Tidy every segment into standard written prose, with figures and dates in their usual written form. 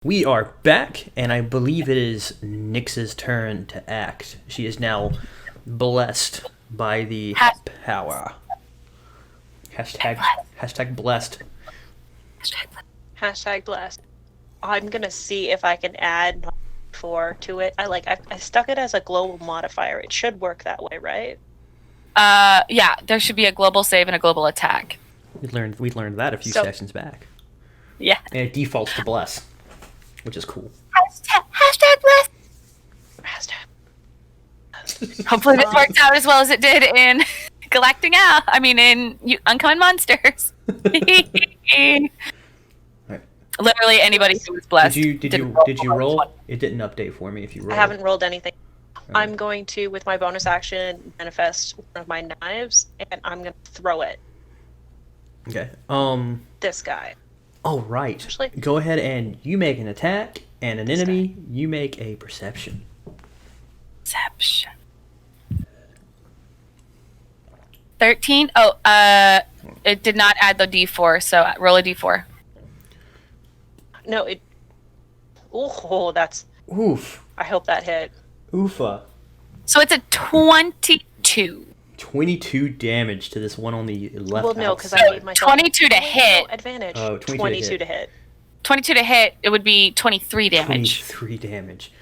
We are back, and I believe it is Nyx's turn to act. She is now blessed by the power. Hashtag blessed. Hashtag blessed. I'm gonna see if I can add 4 to it. I stuck it as a global modifier. It should work that way, right? Yeah, there should be a global save and a global attack. We learned that a few sessions back. Yeah. And it defaults to bless, which is cool. Hashtag bless. Hopefully this works out as well as it did in Galacting out. I mean, in Uncommon Monsters. Right. Literally anybody who was blessed. Did you roll? It didn't update for me if you rolled. I haven't rolled anything. I'm going to, with my bonus action, manifest one of my knives, and I'm gonna throw it. Okay. This guy. Oh right. Actually, go ahead and you make an attack, and an enemy you make a perception. Perception. 13. Oh, it did not add the D4, so roll a D4. No, it. Oh, that's. Oof. I hope that hit. Oofa. So it's a 22. 22 damage to this one on the left. Well, no, because I made myself 22 to hit. Advantage. Oh, 22 to hit. 22 to hit. It would be 23 damage. 23 damage.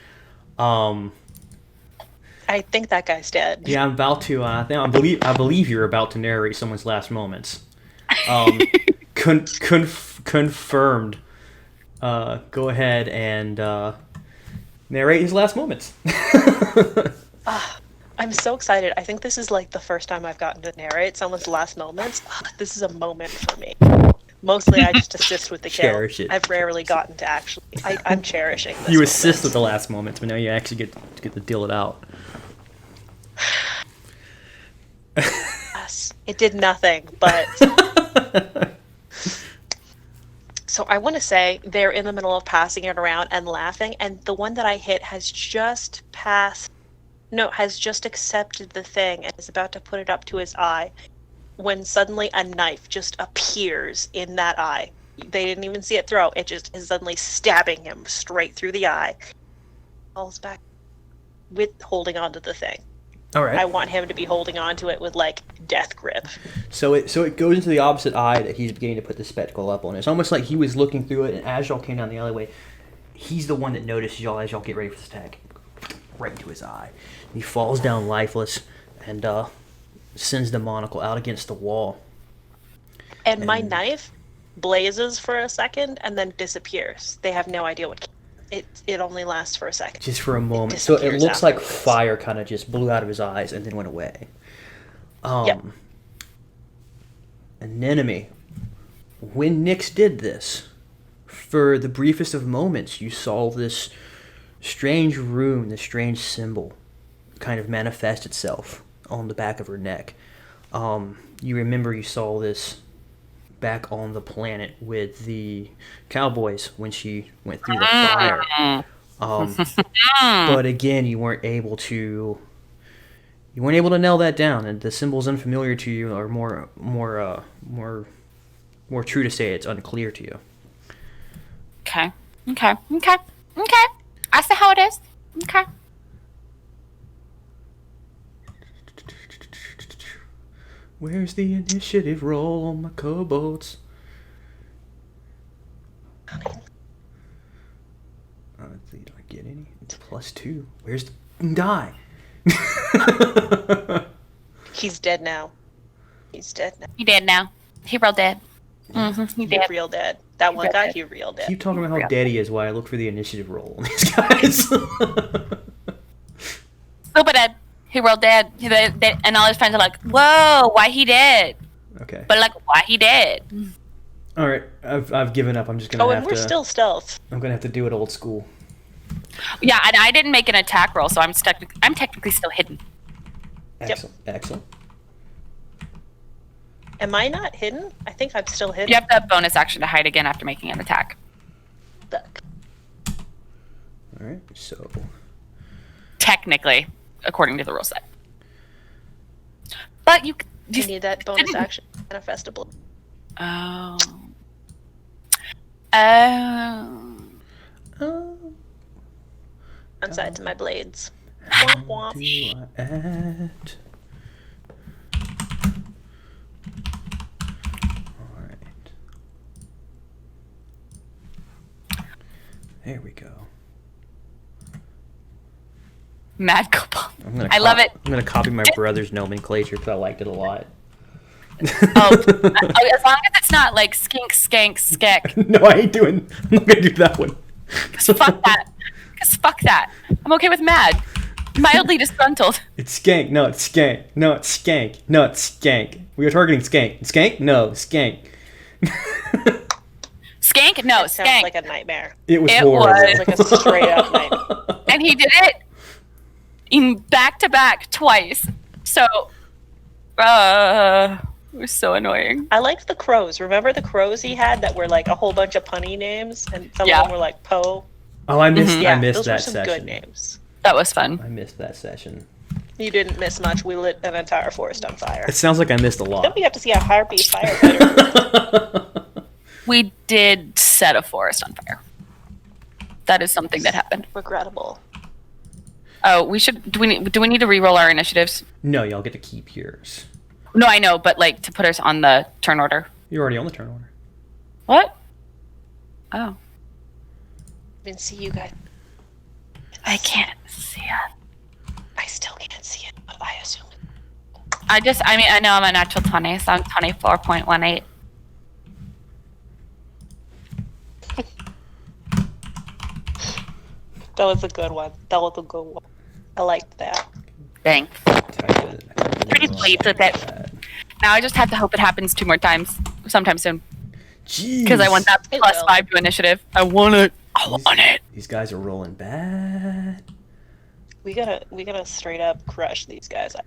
I think that guy's dead. Yeah, I'm about to. I believe you're about to narrate someone's last moments. Confirmed. Go ahead and narrate his last moments. I'm so excited. I think this is like the first time I've gotten to narrate someone's last moments. This is a moment for me. Mostly I just assist with the kill. Cherish it. I've rarely gotten to actually... I'm cherishing this. You assist with the last moments, but now you actually get to deal it out. Yes, it did nothing, but... So I want to say they're in the middle of passing it around and laughing, and the one that I hit has just accepted the thing and is about to put it up to his eye when suddenly a knife just appears in that eye. They didn't even see it throw. It just is suddenly stabbing him straight through the eye. Falls back with holding onto the thing. All right. I want him to be holding onto it with, like, death grip. So it goes into the opposite eye that he's beginning to put the spectacle up on. It's almost like he was looking through it, and as y'all came down the alleyway, he's the one that notices y'all as y'all get ready for this attack. Right into his eye. He falls down lifeless and sends the monocle out against the wall. And my knife blazes for a second and then disappears. They have no idea what... It only lasts for a second. Just for a moment. So it looks like fire kind of just blew out of his eyes and then went away. Yep. An enemy. When Nyx did this, for the briefest of moments, you saw this strange rune, this strange symbol kind of manifest itself on the back of her neck. You remember you saw this back on the planet with the cowboys when she went through the fire. But again, you weren't able to nail that down, and the symbol's unfamiliar to you, or more true to say, it's unclear to you. Okay. I see how it is. Okay. Where's the initiative roll on my kobolds? You don't get any. It's +2. Where's the die? He's dead now. He dead now. He real dead. Mm-hmm. He dead. Real dead. That one guy, he real dead. Keep talking about how dead he is while I look for the initiative roll on these guys. Super dead. He real dead. And all his friends are like, whoa, why he dead? Okay. But like, why he dead? All right, I've given up. I'm just gonna and we're still stealth. I'm gonna have to do it old school. Yeah, and I didn't make an attack roll, so I'm technically still hidden. Excellent. Yep. Excellent. Am I not hidden? I think I'm still hidden. You have the bonus action to hide again after making an attack. Fuck. All right, so technically, according to the rule set. But you need that bonus action manifestable. Oh. One side to my blades. How Womp do womp. I add? Alright. There we go. Mad Cobalt. I love it. I'm gonna copy my brother's nomenclature because I liked it a lot. Oh, as long as it's not like skink, skank, skek. No, I ain't doing. I'm not gonna do that one. Cause fuck that. Cause fuck that. I'm okay with mad. Mildly disgruntled. It's skank. No, it's skank. No, it's skank. No, it's skank. We are targeting skank. Skank? No, skank. Skank? No, That sounds skank. like a nightmare. It was It horrible. was. It's like a straight up nightmare. And he did it in back to back twice. So, it was so annoying. I liked the crows. Remember the crows he had that were like a whole bunch of punny names, and some Yeah. of them were like Poe. Oh, I missed. Yeah, I missed those that were some session. good names. That was fun. I missed that session. You didn't miss much. We lit an entire forest on fire. It sounds like I missed a Then lot. we got to see a harpy firefighter. We did set a forest on fire. That is something that happened. Regrettable. Oh, we should. Do we need to re-roll our initiatives? No, y'all get to keep yours. No, I know, but like to put us on the turn order. You're already on the turn order. What? Oh, Didn't see you guys. I can't see it. I still can't see it, but I assume. I know I'm a natural 20, so I'm 24.18. That was a good one. That was a good one. I liked that. Dang. Type it. Pretty pleased with it. Now I just have to hope it happens 2 more times sometime soon. Jeez. Because I want that It plus will. 5 to initiative. I want it. I want it. These guys are rolling bad. We gotta straight up crush these guys. All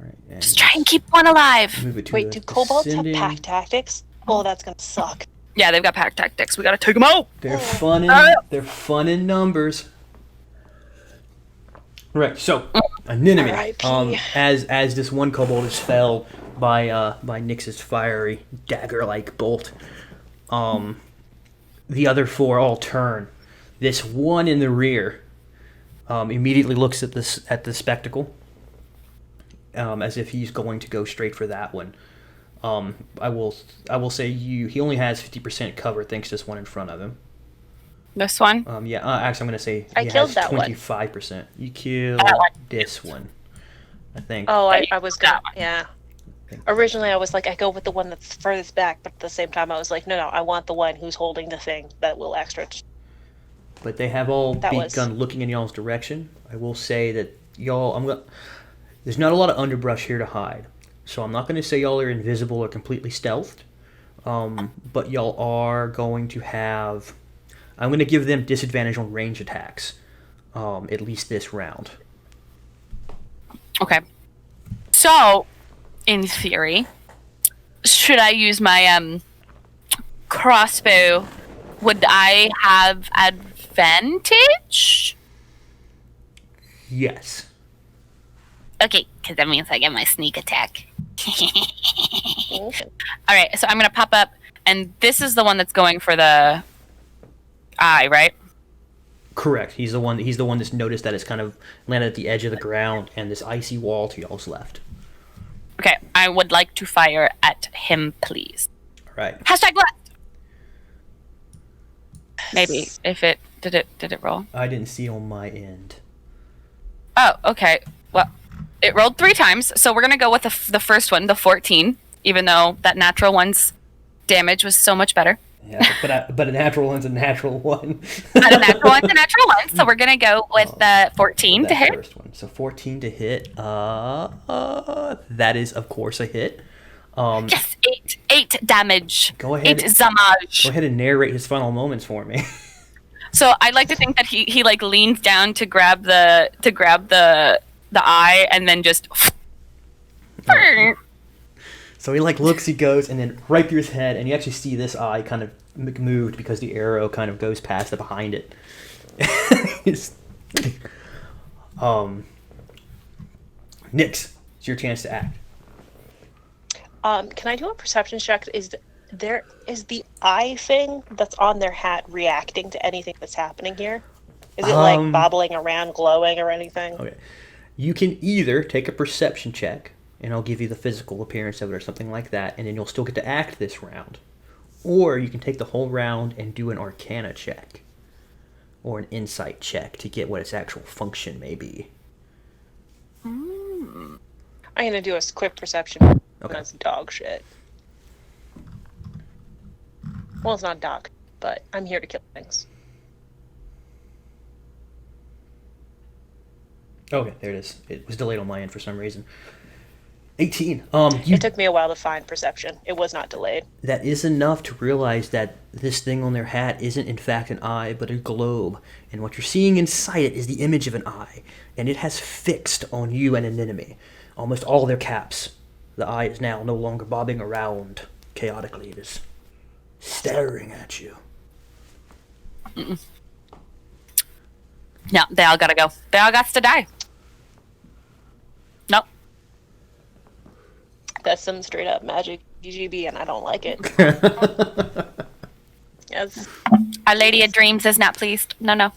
right. And Just try and keep one alive. move it to Wait, the do kobolds have descending. pack tactics? Oh, that's gonna suck. Yeah, they've got pack tactics. We gotta take them out. They're fun. They're fun in numbers. Right. So, anemone. R.I.P.. As this one kobold is felled by Nyx's fiery dagger-like bolt, the other 4 all turn. This one in the rear immediately looks at the spectacle, as if he's going to go straight for that one. I will say he only has 50% cover thanks to this one in front of him. This one. Actually, I'm going to say I he killed has that one. 25%. You killed That one. this one, I think. Oh, I was That gonna, one. yeah. Originally, I was like, I go with the one that's furthest back, but at the same time, I was like, no, I want the one who's holding the thing that will extra. But they have all That was- begun looking in y'all's direction. I will say that y'all, there's not a lot of underbrush here to hide, so I'm not going to say y'all are invisible or completely stealthed. But y'all are going to have. I'm going to give them disadvantage on range attacks, at least this round. Okay. So, in theory, should I use my crossbow? Would I have advantage? Yes. Okay, because that means I get my sneak attack. Okay. All right, so I'm gonna pop up, and this is the one that's going for the eye, right? Correct. He's the one that's noticed that it's kind of landed at the edge of the ground and this icy wall to y'all's left. Okay, I would like to fire at him, please. All right. Hashtag blast. Maybe if it did it roll? I didn't see it on my end. Oh, okay. Well, it rolled 3 times, so we're gonna go with the first one, the 14, even though that natural one's damage was so much better. Yeah, but a natural one's a natural one. Not a natural one's a natural one, so we're gonna go with the 14 to That hit. first one. So 14 to hit. That is of course a hit. Yes, 8 damage. Go ahead. 8 damage. Go ahead and narrate his final moments for me. So I like to think that he like leans down to grab the eye and then just. So he looks, he goes, and then right through his head, and you actually see this eye kind of moved because the arrow kind of goes past it behind it. Nyx, it's your chance to act. Can I do a perception check? Is the eye thing that's on their hat reacting to anything that's happening here? Is it like bobbling around, glowing, or anything? Okay. You can either take a perception check, and I'll give you the physical appearance of it or something like that, and then you'll still get to act this round. Or you can take the whole round and do an arcana check. Or an insight check to get what its actual function may be. I'm going to do a quick perception. Okay. That's dog shit. Well, it's not dog, but I'm here to kill things. Okay, there it is. It was delayed on my end for some reason. 18. It took me a while to find perception. It was not delayed. That is enough to realize that this thing on their hat isn't in fact an eye, but a globe. And what you're seeing inside it is the image of an eye. And it has fixed on you and an enemy. Almost all their caps. The eye is now no longer bobbing around chaotically. It is staring at you. Mm-mm. No, they all gotta go. They all got to die. Nope. That's some straight up magic GGB, and I don't like it. Yes. Our Lady of Dreams is not pleased. No. No.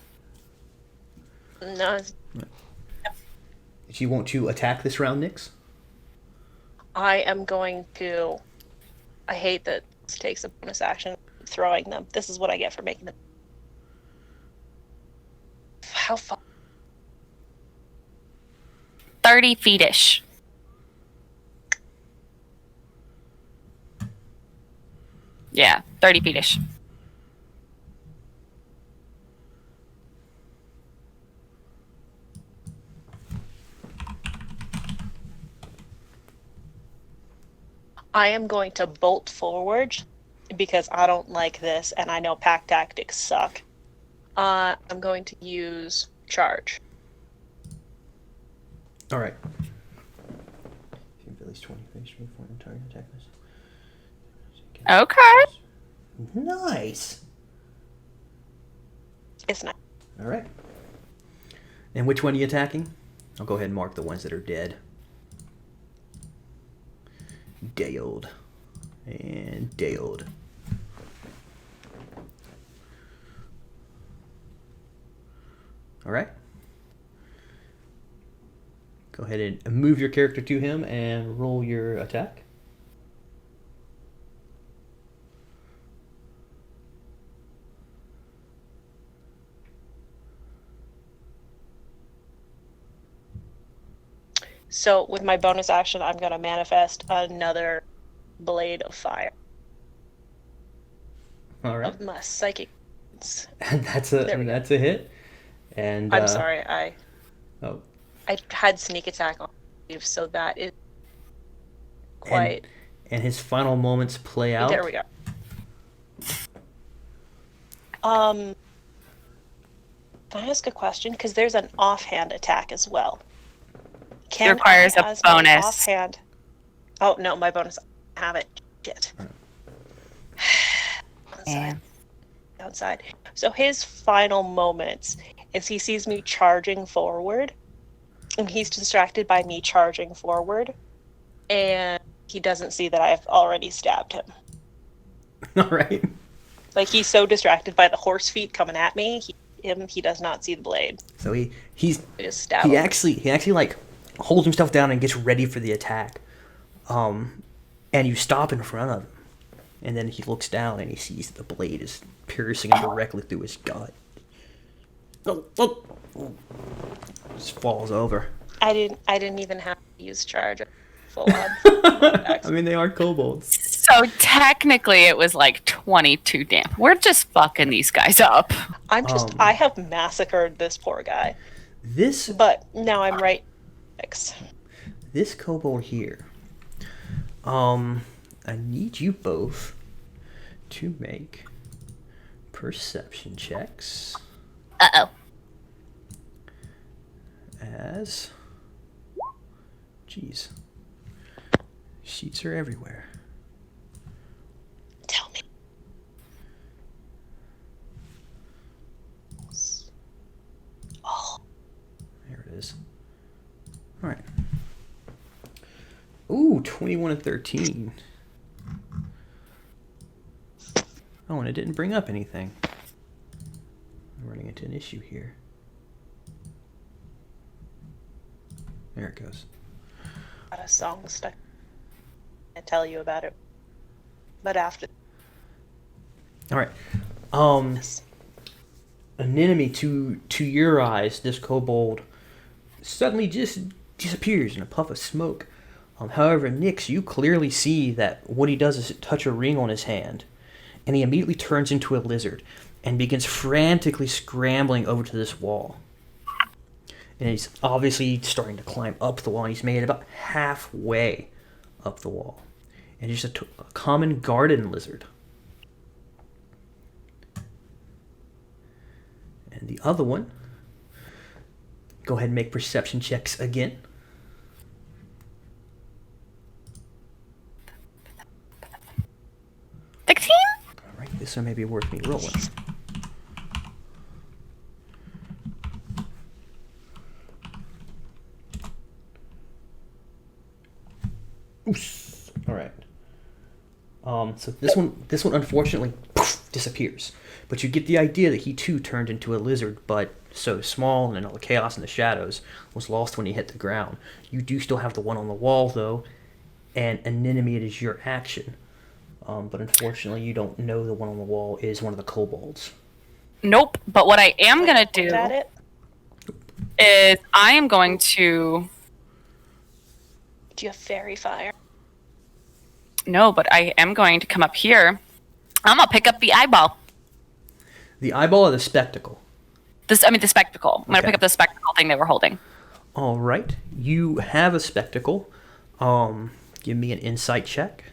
Do you want to attack this round, Nyx? I am going to. I hate that this takes a bonus action throwing them. This is what I get for making them. How far? 30 feet-ish. Yeah, 30 feet-ish. I am going to bolt forward because I don't like this, and I know pack tactics suck. I'm going to use charge. All right. At least 20 face before an entire attack. Okay. Nice. It's not. All right. And which one are you attacking? I'll go ahead and mark the ones that are dead. Dayld. And Dayld. All right. Go ahead and move your character to him and roll your attack. So with my bonus action, I'm going to manifest another blade of fire. All right. Of my psychic. And that's a hit. And I'm sorry, I Oh. I had sneak attack on Steve, so that is quite. And his final moments play out. There we go. Can I ask a question? Because there's an offhand attack as well. It requires a bonus. Offhand. Oh no, my bonus. I have it. Shit. Outside. So his final moments is he sees me charging forward, and he's distracted by me charging forward, and he doesn't see that I've already stabbed him. All right. Like, he's so distracted by the horse feet coming at me, he does not see the blade. So he actually like holds himself down and gets ready for the attack. And you stop in front of him. And then he looks down and he sees that the blade is piercing him directly through his gut. Just falls over. I didn't even have to use charge. Full on. I mean, they are kobolds. So technically it was like 22 damage. We're just fucking these guys up. I have massacred this poor guy. But now I'm right. This kobold here. I need you both to make perception checks. Uh-oh. Jeez. Sheets are everywhere. Tell me. Oh. There it is. All right. Ooh, 21 and 13. Oh, and it didn't bring up anything. I'm running into an issue here. There it goes. Got a song stuck. I tell you about it, but after. All right. An enemy to your eyes, this kobold suddenly just disappears in a puff of smoke. However, Nyx, you clearly see that what he does is touch a ring on his hand, and he immediately turns into a lizard and begins frantically scrambling over to this wall. And he's obviously starting to climb up the wall, and he's made it about halfway up the wall. And he's just a common garden lizard. And the other one, go ahead and make perception checks again. All right, this one may be worth me rolling. Oops. All right. So this one unfortunately disappears, but you get the idea that he too turned into a lizard, but so small and all the chaos in the shadows was lost when he hit the ground. You do still have the one on the wall though, and animate is your action. But unfortunately, you don't know the one on the wall is one of the kobolds. Nope. But what I am gonna do is I am going to. Do you have fairy fire? No, but I am going to come up here. I'm gonna pick up the eyeball. The eyeball or the spectacle? The spectacle. I'm gonna pick up the spectacle thing they were holding. All right. You have a spectacle. Give me an insight check.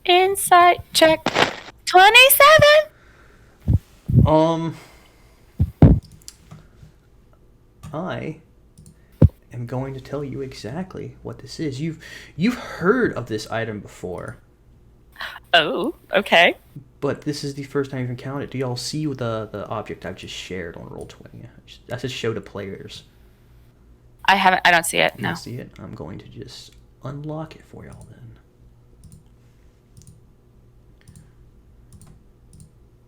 Insight check. 27. I am going to tell you exactly what this is. You've heard of this item before. Oh, okay. But this is the first time you've encountered it. Do y'all see the object I've just shared on Roll20? That's a show to players. I don't see it. You no. don't see it? I'm going to just unlock it for y'all then.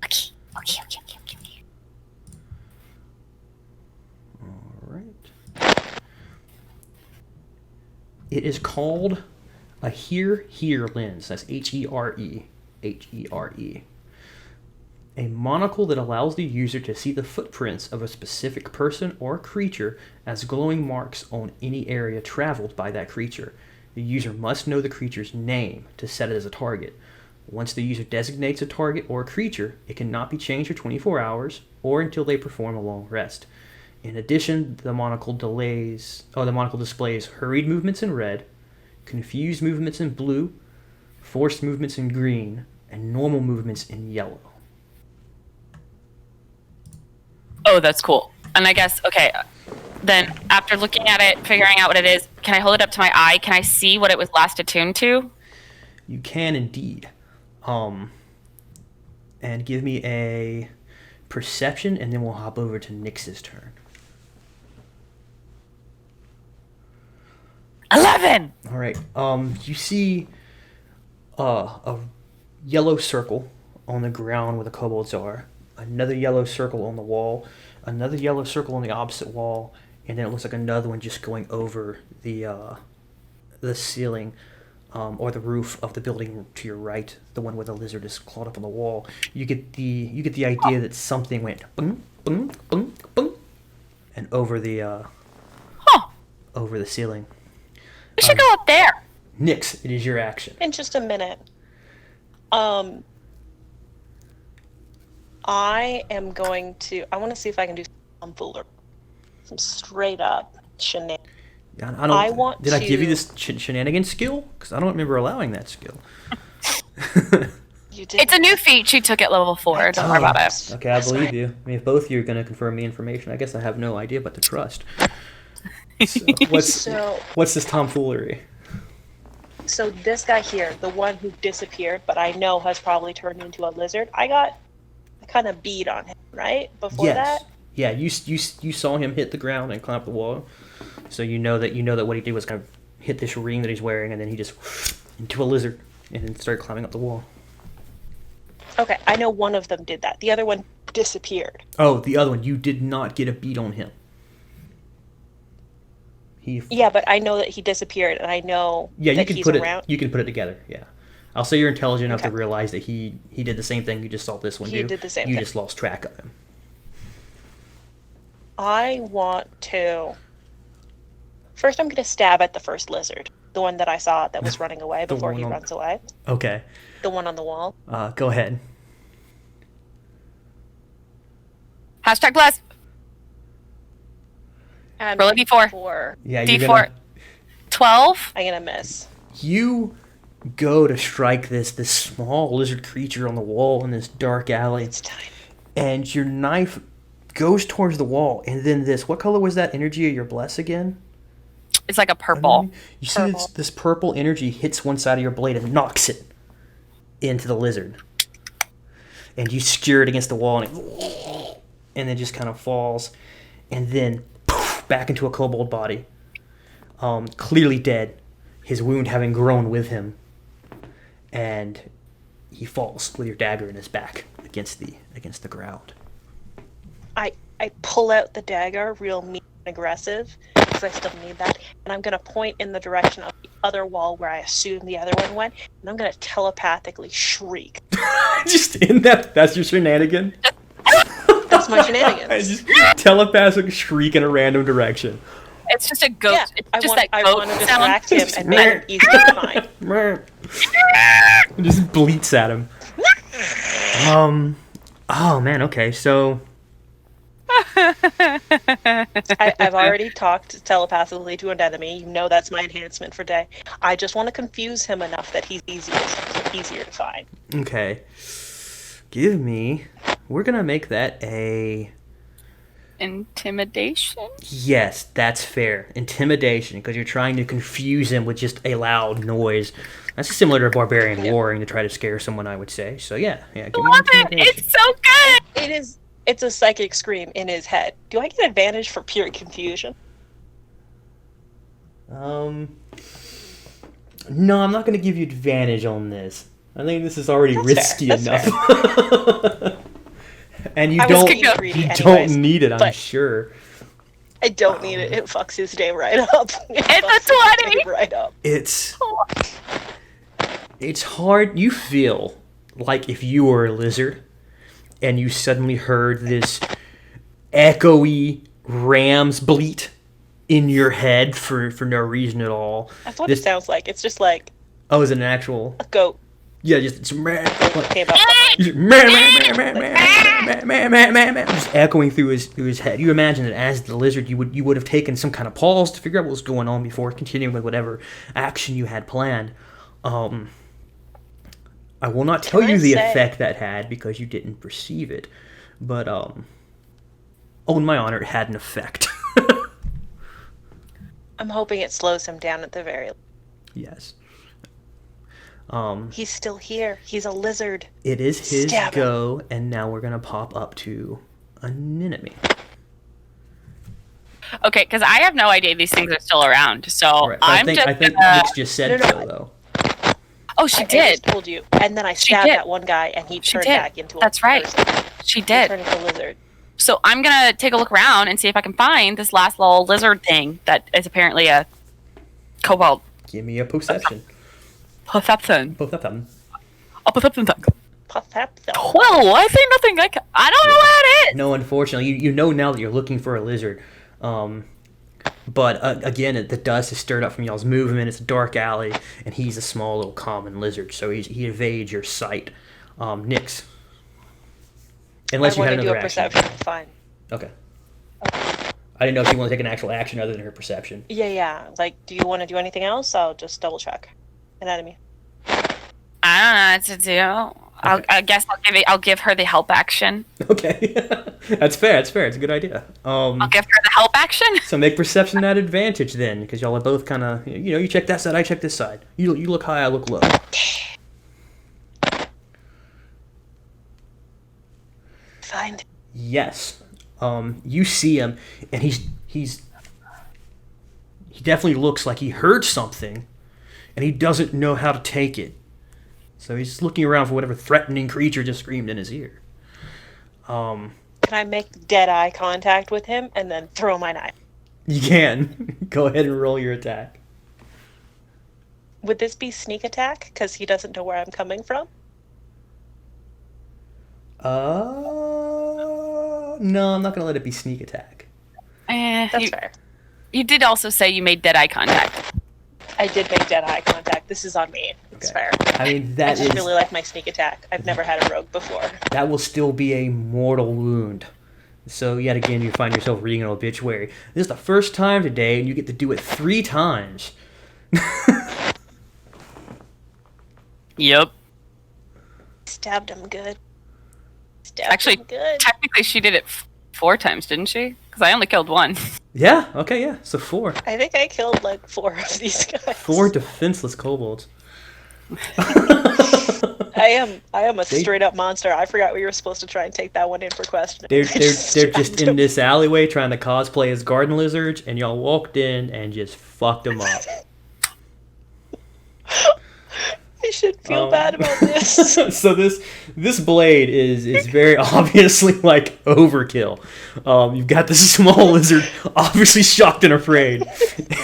Okay. All right. It is called a Here lens. That's Here. Here. A monocle that allows the user to see the footprints of a specific person or creature as glowing marks on any area traveled by that creature. The user must know the creature's name to set it as a target. Once the user designates a target or a creature, it cannot be changed for 24 hours or until they perform a long rest. In addition, the monocle displays hurried movements in red, confused movements in blue, forced movements in green, and normal movements in yellow. Oh, that's cool. And I guess, okay, then after looking at it, figuring out what it is, can I hold it up to my eye? Can I see what it was last attuned to? You can indeed. And give me a perception, and then we'll hop over to Nyx's turn. 11! All right. You see a yellow circle on the ground where the kobolds are, another yellow circle on the wall, another yellow circle on the opposite wall, and then it looks like another one just going over the ceiling. Or the roof of the building to your right, the one where the lizard is clawed up on the wall. You get the idea that something went boom, boom, boom, boom, and over the ceiling. We should go up there. Nyx, it is your action. In just a minute. I am going to. I want to see if I can do some tomfoolery, some straight up shenanigans. Did I give you this shenanigans skill? Because I don't remember allowing that skill. You did. It's a new feat. She took it level 4. Don't worry about it. Okay, I believe you. I mean, if both of you are going to confirm me information, I guess I have no idea but to trust. So, what's this tomfoolery? So this guy here, the one who disappeared, but I know has probably turned into a lizard. I got a kind of bead on him, right? Before that? Yeah, you saw him hit the ground and climb up the wall. So you know that what he did was kind of hit this ring that he's wearing, and then he just into a lizard and then started climbing up the wall. Okay, I know one of them did that. The other one disappeared. Oh, the other one. You did not get a beat on him. Yeah, but I know that he disappeared, and I know that he's around. You can put it together. Yeah, I'll say you're intelligent enough to Okay. realize that he did the same thing you just saw this one do. He did the same You thing. just lost track of him. I want to. First, I'm going to stab at the first lizard, the one that I saw that was running away before he runs away. Okay. The one on the wall. Go ahead. Hashtag bless. Roll a d4. 4. Yeah, D4. 12. I'm going to miss. You go to strike this small lizard creature on the wall in this dark alley, It's time. and your knife goes towards the wall, and then this. What color was that energy of your bless again? It's like a purple. You see this purple energy hits one side of your blade and knocks it into the lizard, and you skewer it against the wall, and then just kind of falls, and then poof, back into a kobold body, clearly dead, his wound having grown with him, and he falls with your dagger in his back against the ground. I pull out the dagger real mean and aggressive, because I still need that, and I'm going to point in the direction of the other wall where I assume the other one went, and I'm going to telepathically shriek. Just in that's your shenanigan? That's my shenanigans. Just telepathic shriek in a random direction. It's just a goat. Yeah, It's I just want that to goat distract sound. him and make him easy to find. Just bleats at him. Oh man, okay, so I've already talked telepathically to an enemy. You know that's my enhancement for day. I just want to confuse him enough that he's easier to find. okay. We're gonna make that a Intimidation? yes, that's fair. Intimidation, because you're trying to confuse him with just a loud noise. That's similar to a barbarian warring to try to scare someone, I would say. So yeah, give me Love it. intimidation. It's so good. It's a psychic scream in his head. Do I get advantage for pure confusion? No, I'm not going to give you advantage on this. I think this is already That's risky fair. That's enough. And you I was don't being greedy anyways, don't need it, I'm but- sure. I don't need it. It fucks his day right up. It's a 20. Right up. It's hard. You feel like if you were a lizard and you suddenly heard this echoey ram's bleat in your head for no reason at all. That's what it sounds like. It's just like Oh, is it an actual? a goat Yeah, just it's came up behind. just echoing through his head. You imagine that as the lizard, you would have taken some kind of pause to figure out what was going on before continuing with whatever action you had planned. I will not tell Can you I the say- effect that had because you didn't perceive it, but in my honor, it had an effect. I'm hoping it slows him down at the very least. Yes. He's still here. He's a lizard. It is his Stab him. go, and now we're gonna pop up to an enemy. Okay, because I have no idea these things are still around. So Right. I'm I think gonna... Nick's just said No, so, though. Oh, she I did. just told you. And then I stabbed did. that one guy, and he She turned did. back into a That's right. person. She He did. turned into a lizard. So I'm gonna take a look around and see if I can find this last little lizard thing that is apparently a kobold. Give me a perception. Perception. Perception. A perception thing. Puff that though. Well, I see nothing. I don't know what it is. No, unfortunately, you know now that you're looking for a lizard. But again, the dust is stirred up from y'all's movement. It's a dark alley, and he's a small little common lizard, so he evades your sight. Nyx. Unless I you had want to do another a action. perception. Fine. Okay. I didn't know if you want to take an actual action other than her perception. Yeah. Like, do you want to do anything else? I'll just double check. Anatomy. I don't know what to do. I guess I'll give her the help action. Okay. That's fair. It's a good idea. I'll give her the help action. So make perception at advantage then, because y'all are both kind of, you check that side, I check this side. You look high, I look low. Find. Yes. You see him, and he definitely looks like he heard something, and he doesn't know how to take it. So he's looking around for whatever threatening creature just screamed in his ear. Um, Can I make dead eye contact with him and then throw my knife? you can. Go ahead and roll your attack. Would this be sneak attack? Because he doesn't know where I'm coming from? No, I'm not going to let it be sneak attack. That's fair. You did also say you made dead eye contact. I did make dead eye contact. This is on me. It's fair. I mean, I just really like my sneak attack. I've never had a rogue before. That will still be a mortal wound. So yet again, you find yourself reading an obituary. This is the first time today, and you get to do it 3 times. Yep. Stabbed him good. Actually, technically she did it 4 times, didn't she? Because I only killed 1. Yeah, okay, yeah. So 4. I think I killed like 4 of these guys. 4 defenseless kobolds. I am a straight up monster. I forgot we were supposed to try and take that one in for questioning. They're just in this alleyway trying to cosplay as garden lizards, and y'all walked in and just fucked them up. I should feel bad about this. So this blade is very obviously like overkill. You've got this small lizard, obviously shocked and afraid,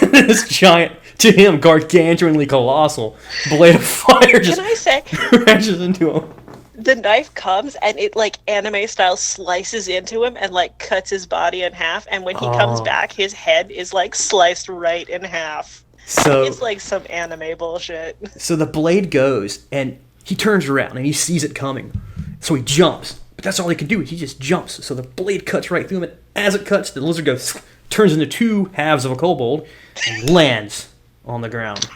and this giant, to him, gargantuanly colossal blade of fire just crashes into him. The knife comes and it like anime style slices into him and like cuts his body in half. And when he comes back, his head is like sliced right in half. So it's like some anime bullshit. So the blade goes and he turns around and he sees it coming. So he jumps. But that's all he can do. He just jumps. So the blade cuts right through him. And as it cuts, the lizard goes, turns into 2 halves of a kobold and lands on the ground.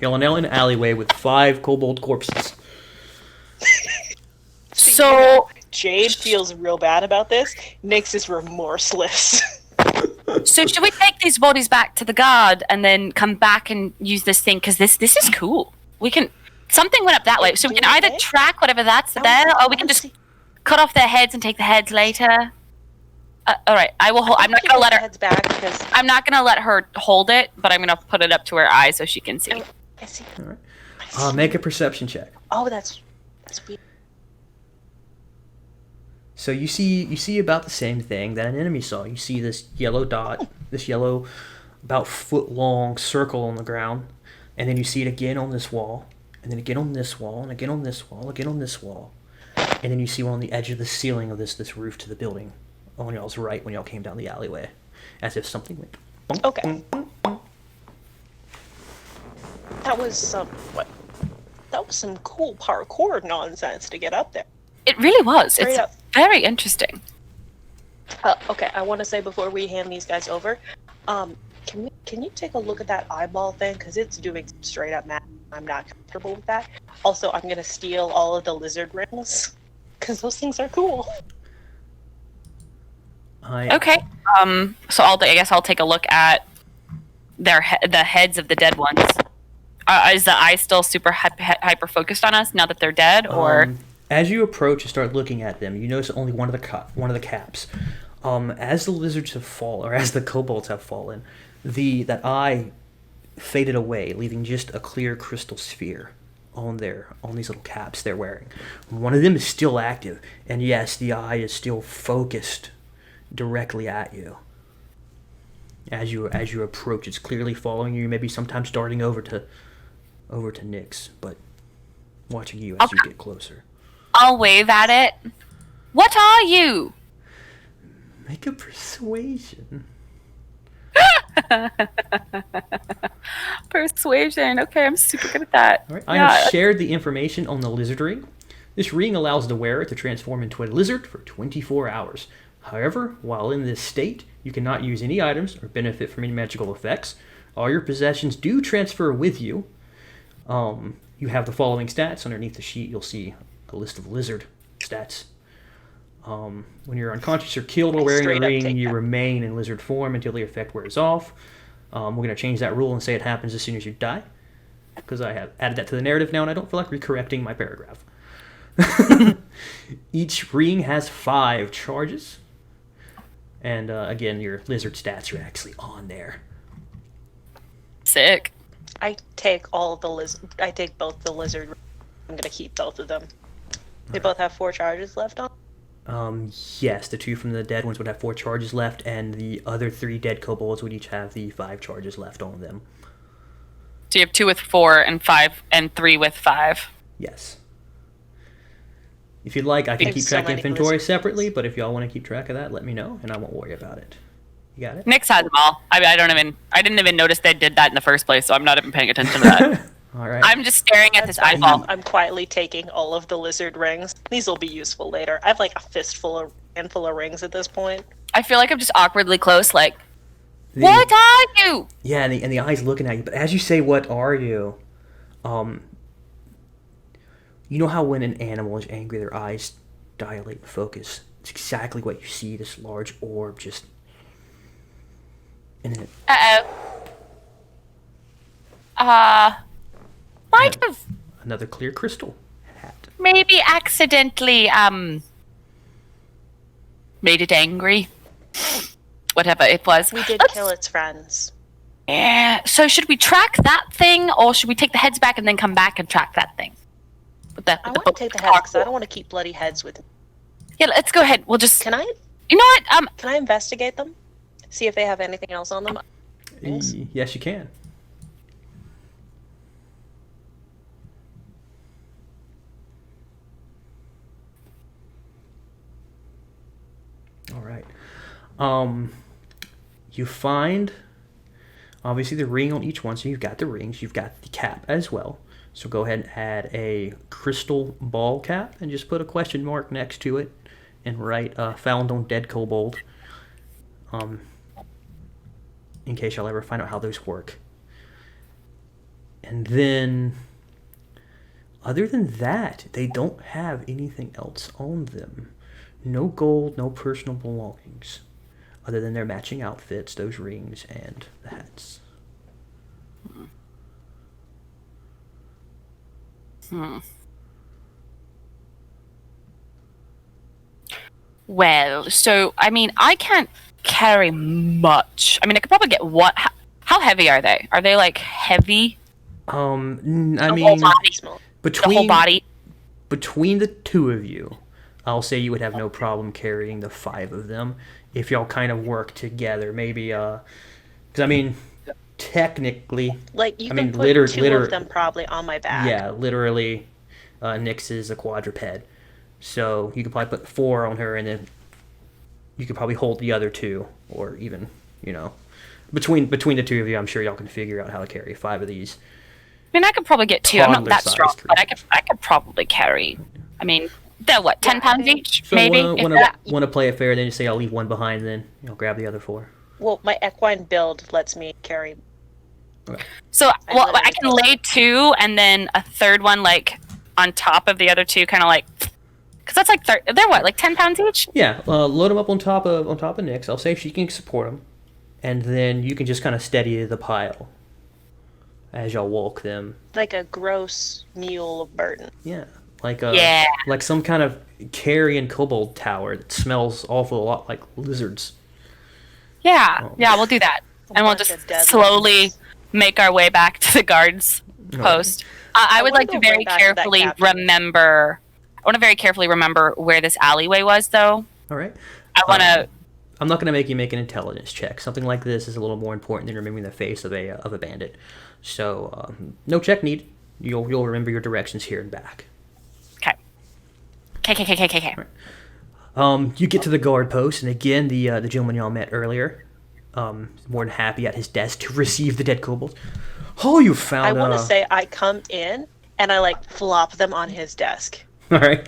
You're now in an alleyway with 5 kobold corpses. So Jade feels real bad about this. Nyx is remorseless. So should we take these bodies back to the guard and then come back and use this thing? Because this is cool. We can... Something went up that way. So we can either track whatever that's there, or we can just cut off their heads and take the heads later. All right, I will hold... I'm not going to let her... Heads back because... I'm not going to let her hold it, but I'm going to put it up to her eye so she can see. I see. All right. Make a perception check. Oh, that's weird. So you see about the same thing that an enemy saw. You see this yellow dot, this yellow, about foot-long circle on the ground, and then you see it again on this wall, and then again on this wall, and again on this wall, again on this wall, and then you see one on the edge of the ceiling of this roof to the building, on y'all's right when y'all came down the alleyway, as if something went. Bonk, Okay. bonk, bonk, bonk. That was some cool parkour nonsense to get up there. It really was. Straight It's up. very interesting. Okay, I want to say before we hand these guys over, can you take a look at that eyeball thing? Because it's doing some straight up math. I'm not comfortable with that. Also, I'm going to steal all of the lizard rings, because those things are cool. Okay. So I guess I'll take a look at the heads of the dead ones. Is the eye still super hyper focused on us now that they're dead, or? As you approach and start looking at them, you notice only one of the caps. As the lizards have fallen, or as the kobolds have fallen, that eye faded away, leaving just a clear crystal sphere on these little caps they're wearing. One of them is still active, and yes, the eye is still focused directly at you. As you approach, it's clearly following you, maybe sometimes darting over to Nyx, but watching you as you get closer. I'll wave at it. What are you? Make a persuasion. Persuasion. Okay, I'm super good at that. All right. I have shared the information on the lizard ring. This ring allows the wearer to transform into a lizard for 24 hours. However, while in this state, you cannot use any items or benefit from any magical effects. All your possessions do transfer with you. You have the following stats. Underneath the sheet, you'll see a list of lizard stats. When you're unconscious or killed while wearing the ring, you remain in lizard form until the effect wears off. We're going to change that rule and say it happens as soon as you die, because I have added that to the narrative now, and I don't feel like recorrecting my paragraph. Each ring has 5 charges. And again, your lizard stats are actually on there. Sick. I take both the lizard. I'm gonna keep both of them. They both have 4 charges left on. Yes, the 2 from the dead ones would have 4 charges left, and the other 3 dead kobolds would each have the 5 charges left on them. So you have 2 with 4 and 5 and 3 with 5. Yes. If you'd like, I can keep track of inventory separately, but if y'all want to keep track of that, let me know, and I won't worry about it. You got it? Nyx has them all. I didn't even notice they did that in the first place, so I'm not even paying attention to that. All right. I'm just staring at this eyeball. I'm quietly taking all of the lizard rings. These will be useful later. I have like a handful of rings at this point. I feel like I'm just awkwardly close, like, what are you? Yeah, and the eyes looking at you. But as you say, what are you? You know how when an animal is angry, their eyes dilate and focus. It's exactly what you see. This large orb just. And then Might have another clear crystal hat. maybe accidentally made it angry. Whatever it was. We did kill its friends. Yeah. So should we track that thing, or should we take the heads back and then come back and track that thing? I want to take the heads because I don't want to keep bloody heads with me. Yeah, let's go ahead. We'll just. Can I? You know what? Can I investigate them? See if they have anything else on them? Yes, you can. All right. You find obviously the ring on each one, so you've got the rings, you've got the cap as well. So go ahead and add a crystal ball cap and just put a question mark next to it and write found on dead kobold. In case y'all ever find out how those work. And then other than that, they don't have anything else on them. No gold, no personal belongings. Other than their matching outfits, those rings, and the hats. Well, so, I mean, I can't carry much. I mean, I could probably get what? How heavy are they? Are they, like, heavy? I mean, whole body. The whole body? Between the 2 of you, I'll say you would have no problem carrying the 5 of them if y'all kind of work together. Maybe, because, I mean, technically... Like, you can put 2 of them probably on my back. Yeah, literally, Nyx is a quadruped. So you could probably put 4 on her, and then you could probably hold the other 2, or even, between the 2 of you, I'm sure y'all can figure out how to carry 5 of these. I mean, I could probably get 2. I'm not that strong, but I could probably carry. I mean, they're what, 10 pounds each, so maybe? Want to play it fair, then you say I'll leave 1 behind, then grab the other 4. Well, my equine build lets me carry. Okay. So, I can lay 2, and then a third one, like, on top of the other 2, kind of like... Because that's like, they're what, like 10 pounds each? Yeah, load them up on top of Nyx. I'll say if she can support them. And then you can just kind of steady the pile as y'all walk them. Like a gross mule of burden. Yeah. Like some kind of carrion kobold tower that smells awful a lot like lizards. Yeah, we'll do that. And we'll just slowly make our way back to the guard's post. I would like to very carefully remember... I want to very carefully remember where this alleyway was, though. All right. I'm not going to make you make an intelligence check. Something like this is a little more important than remembering the face of a bandit. So, no check needed. You'll remember your directions here and back. Okay. Okay. Right. You get to the guard post, and again, the gentleman y'all met earlier, more than happy at his desk to receive the dead kobolds. Oh, you found. I want to say I come in and I flop them on his desk. All right.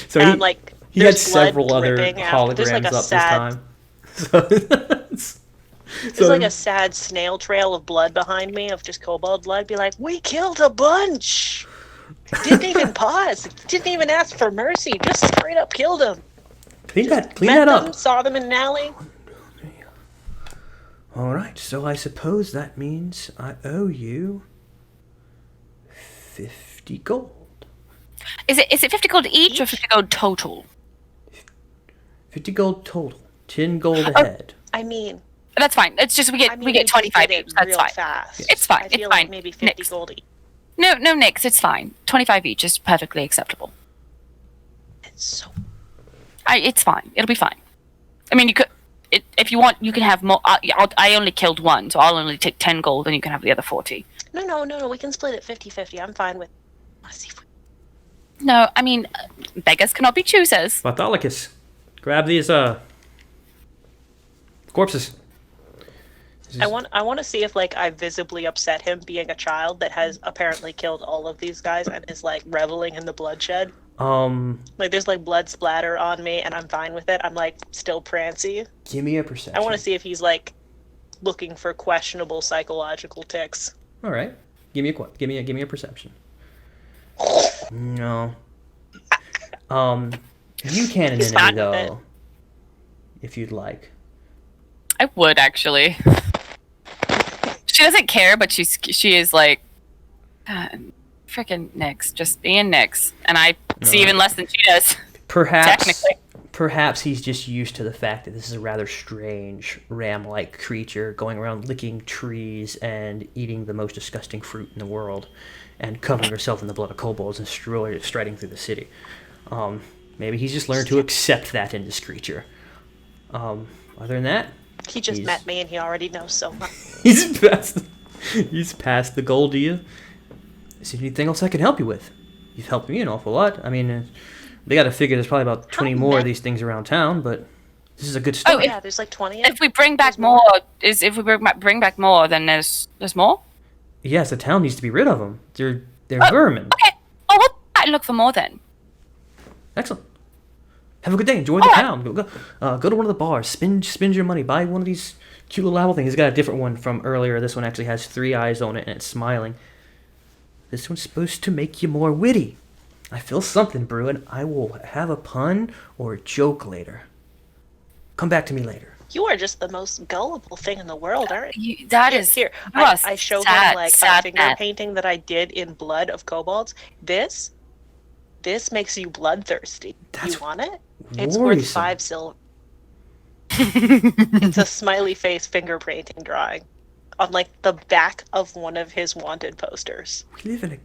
So and he had several other holograms up this time. There's like a sad snail trail of blood behind me, of just kobold blood. Be like, we killed a bunch. Didn't even pause. Didn't even ask for mercy. Just straight up killed them. Clean that up. Saw them in an alley. All right. So I suppose that means I owe you 50 gold. Is it 50 gold each or 50 gold total? 50 gold total. 10 gold ahead. I mean... That's fine. It's just we get 25 each. That's fine. Fast. It's fine. I feel like maybe 50 gold each. No, Nyx, it's fine. 25 each is perfectly acceptable. It's so... It's fine. It'll be fine. I mean, you could, if you want, you can have more. I only killed one, so I'll only take 10 gold, and you can have the other 40. No. We can split it 50-50. I'm fine with. Let's see if we... No, I mean, beggars cannot be choosers. Bartholicus, grab these corpses. I want to see if like I visibly upset him being a child that has apparently killed all of these guys and is like reveling in the bloodshed. Like there's like blood splatter on me and I'm fine with it. I'm like still prancy. Give me a perception. I want to see if he's like looking for questionable psychological tics. All right, give me a perception. No. You can an enemy though, if you'd like. I would actually. She doesn't care, but she is like, freaking Nyx, just being Nyx, and I see even less than she does. Perhaps he's just used to the fact that this is a rather strange ram-like creature going around licking trees and eating the most disgusting fruit in the world, and covering herself in the blood of kobolds and striding through the city. Maybe he's just learned to accept that in this creature. Other than that, he just met me and he already knows so much. He's passed the goal to you. Is there anything else I can help you with? You've helped me an awful lot. I mean, they got to figure there's probably about 20 more of these things around town, but this is a good start. Oh yeah, there's like 20. If we bring back more, bring back more, then there's more. Yes, the town needs to be rid of them. They're vermin. Okay. Oh, we'll look for more then. Excellent. Have a good day. Enjoy the town. Go to one of the bars. Spend your money. Buy one of these cute little owl things. It's got a different one from earlier. This one actually has 3 eyes on it and it's smiling. This one's supposed to make you more witty. I feel something brewing. I will have a pun or a joke later. Come back to me later. You are just the most gullible thing in the world, aren't you? Here. I show him like a finger painting that I did in blood of kobolds. This makes you bloodthirsty. You want it? It's worth 5 silver. It's a smiley face finger painting drawing on like the back of one of his wanted posters. We live in a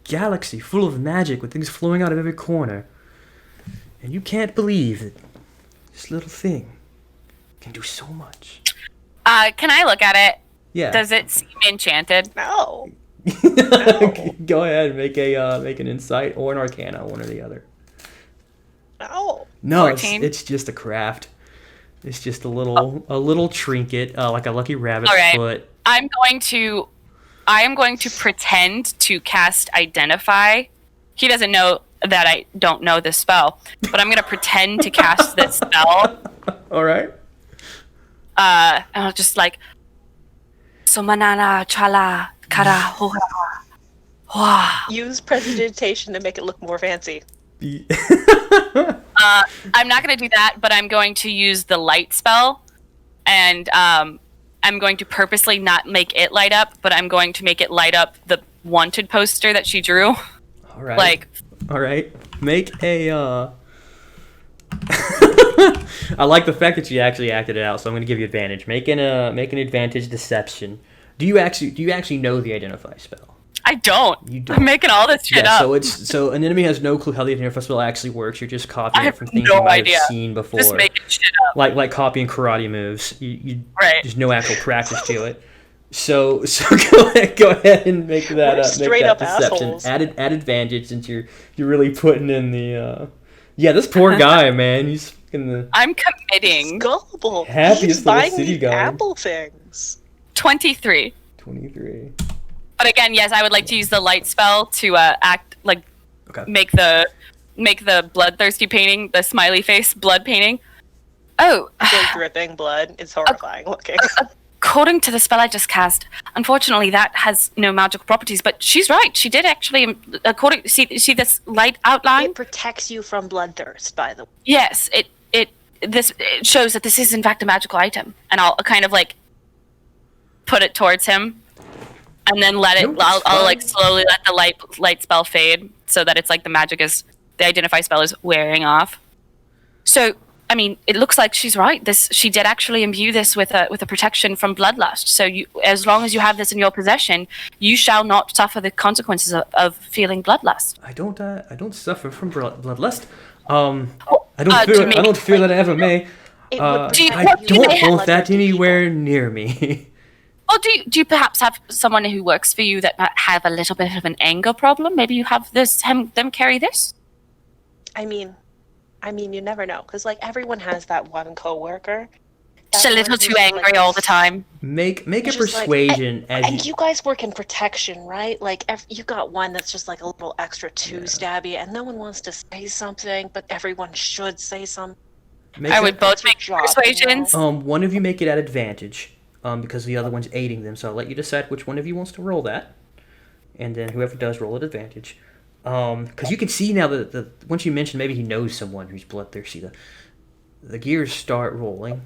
galaxy full of magic with things flowing out of every corner. And you can't believe that this little thing can do so much. Can I look at it? Yeah. Does it seem enchanted? No. Go ahead, make an insight or an arcana, one or the other. No, it's just a craft. It's just a little trinket, like a lucky rabbit's foot. I am going to pretend to cast Identify. He doesn't know that I don't know this spell, but I'm going to pretend to cast this spell. All right. And I'll just like, Somanana chala kara hora. Use prestidigitation to make it look more fancy. I'm not going to do that, but I'm going to use the light spell, and I'm going to purposely not make it light up, but I'm going to make it light up the wanted poster that she drew. All right. All right. Make a. I like the fact that you actually acted it out, so I'm going to give you advantage. Make an advantage deception. Do you actually know the Identify spell? I don't. You don't. I'm making all this shit up. So an enemy has no clue how the Identify spell actually works. You're just copying it from things you might have seen before. Just making shit up. Like copying karate moves. There's no actual practice to it. So go ahead and make that deception. Assholes. Add advantage since you're really putting in the. This poor guy, man. He's I'm committing. He's gullible. Happiest little city guy. Apple things. 23. 23. But again, yes, I would like to use the light spell to make the bloodthirsty painting, the smiley face blood painting. Oh, big dripping blood. It's horrifying looking. According to the spell I just cast, unfortunately that has no magical properties. But she's right. She did actually. See this light outline. It protects you from bloodthirst. By the way. Yes, it shows that this is in fact a magical item, and I'll kind of like put it towards him. And then I'll like slowly let the light spell fade so that it's like the Identify spell is wearing off. So, I mean, it looks like she's right. She did actually imbue this with a protection from bloodlust. So as long as you have this in your possession, you shall not suffer the consequences of feeling bloodlust. I don't suffer from bloodlust. I don't feel that I ever may. I don't want that anywhere near me. Or do you perhaps have someone who works for you that might have a little bit of an anger problem? Maybe you have them carry this? I mean, you never know, because like everyone has that one coworker. Just a little too angry all the time. Make a persuasion and you guys work in protection, right? Like you got one that's just like a little extra too stabby, and no one wants to say something, but everyone should say something. I would both make persuasions. One of you make it at advantage, because the other one's aiding them. So I'll let you decide which one of you wants to roll that, and then whoever does roll at advantage. Because you can see now that once you mention maybe he knows someone who's bloodthirsty, the gears start rolling.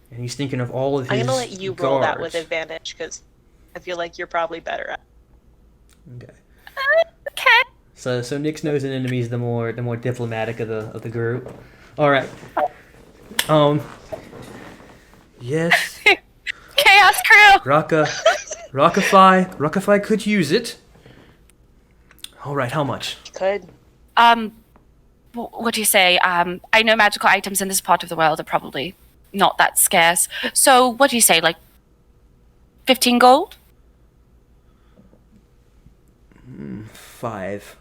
And he's thinking of all of his I'm going to let you roll that with advantage, because I feel like you're probably better at it. Okay. Okay. So Nick's knows an enemy is the more diplomatic of the group. All right. Yes. Chaos crew. Rockify could use it. All right. How much? Could. What do you say? I know magical items in this part of the world are probably not that scarce. So what do you say, like 15 gold? 5.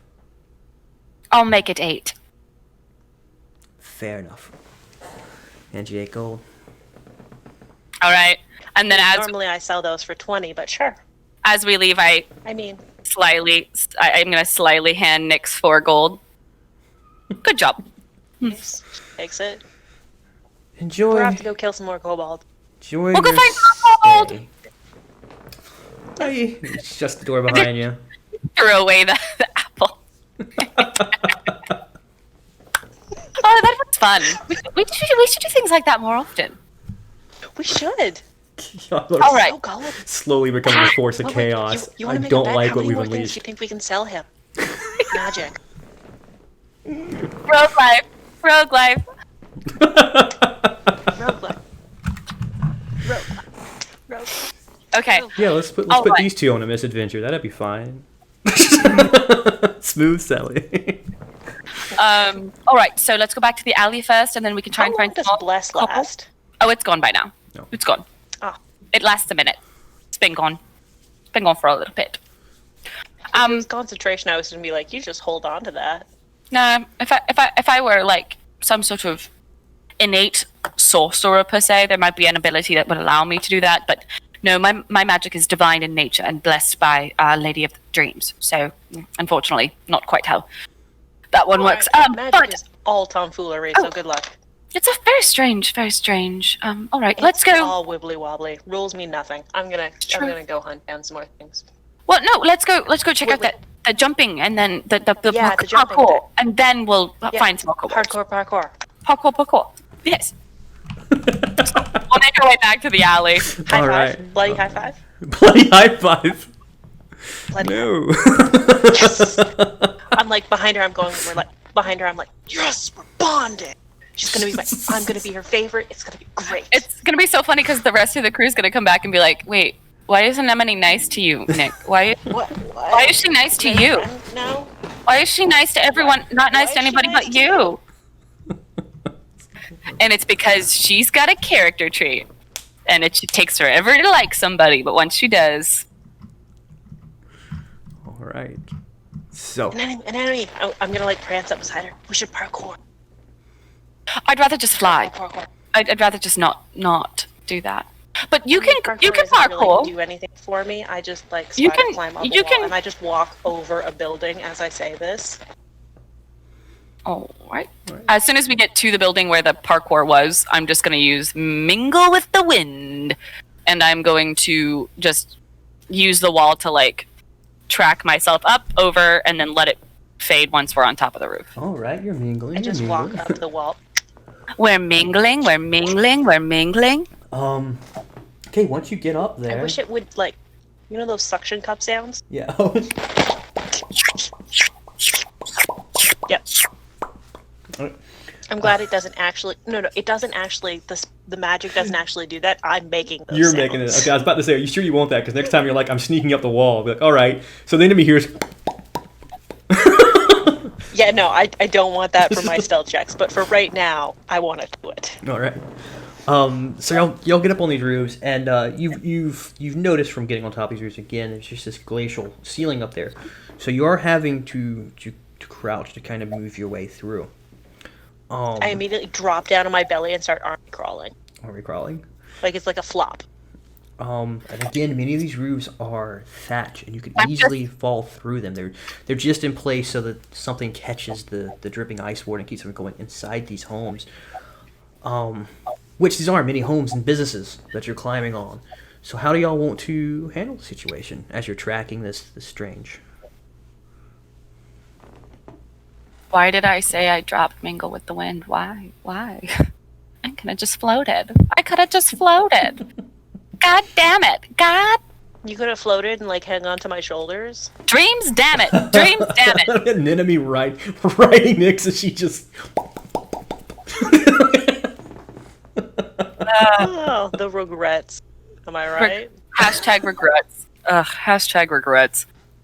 I'll make it 8. Fair enough. And 8 gold. All right. And then normally I sell those for 20, but sure. As we leave, I'm going to slyly hand Nyx 4 gold. Good job. Nice. Takes it. Enjoy. We'll have to go kill some more kobold. Enjoy. We'll go find kobold. Hey, it's just the door behind you. Throw away the apple. Oh, that was fun. We should do things like that more often. We should. All right. So gullible. Slowly becoming a force of chaos. I don't like what we've unleashed. How many more things do you think we can sell him? Magic. Rogue life. Rogue life. Okay. Yeah, let's put these two on a misadventure. That'd be fine. Smooth Sally. All right. So let's go back to the alley first, and then we can try and find. How long does Bless last? Oh, it's gone by now. No. It's gone. Ah. It lasts a minute. It's been gone. It's been gone for a little bit. If it was concentration, I was gonna be like, you just hold on to that. No, if I were like some sort of innate sorcerer per se, there might be an ability that would allow me to do that. But no, my magic is divine in nature and blessed by Lady of Dreams. So unfortunately, not quite how that one works. Magic is all tomfoolery, so good luck. It's a very strange. All right, let's go. It's all wibbly wobbly. Rules mean nothing. I'm gonna go hunt down some more things. Well, no, let's go check out the jumping and then the parkour, and then we'll find some more parkour. Yes. We'll make our way back to the alley. High five. Right. Bloody high five. Bloody high five. Bloody No. Yes. I'm like behind her. I'm like, yes, we're bonding. She's gonna be I'm gonna be her favorite. It's gonna be great. It's gonna be so funny because the rest of the crew is gonna come back and be like, wait, why isn't Emily nice to you, Nick? Why is she nice to you? No. Why is she nice to everyone, not nice to anybody but you? And it's because she's got a character trait. And it takes forever to like somebody, but once she does. All right. So. An enemy. I'm gonna like prance up beside her. We should parkour. I'd rather just fly. Parkour. I'd rather just not do that. But you can Parkour doesn't parkour. Really do anything for me. I just like climb up a wall, and I just walk over a building as I say this. All right. As soon as we get to the building where the parkour was, I'm just going to use Mingle with the Wind. And I'm going to just use the wall to, like, track myself up, over, and then let it fade once we're on top of the roof. All right, you're mingling. And just walk up the wall. We're mingling. Okay, once you get up there... I wish it would, like, you know those suction cup sounds? Yeah. Yep. I'm glad it doesn't actually... No, it doesn't actually... The magic doesn't actually do that. I'm making those sounds. Making it. Okay, I was about to say, are you sure you want that? Because next time you're like, I'm sneaking up the wall. I'll be like, all right. So the enemy hears... Yeah, Yeah, no, I don't want that for my stealth checks, but for right now, I want to do it. All right. So y'all get up on these roofs, and you've noticed from getting on top of these roofs again, there's just this glacial ceiling up there. So you are having to crouch to kind of move your way through. I immediately drop down on my belly and start army crawling. Army crawling. Like it's like a flop. And again, many of these roofs are thatch, and you could easily fall through them. They're just in place so that something catches the dripping ice water and keeps them going inside these homes. Which these are many homes and businesses that you're climbing on. So how do y'all want to handle the situation as you're tracking this strange? Why did I say I dropped Mingle with the wind? Why? I could have just floated. God damn it. God. You could have floated and like hang on to my shoulders. Dreams, damn it. Dreams, damn it. An enemy riding next, and she just. Oh, the regrets. Am I right? Hashtag regrets. Ugh, hashtag regrets.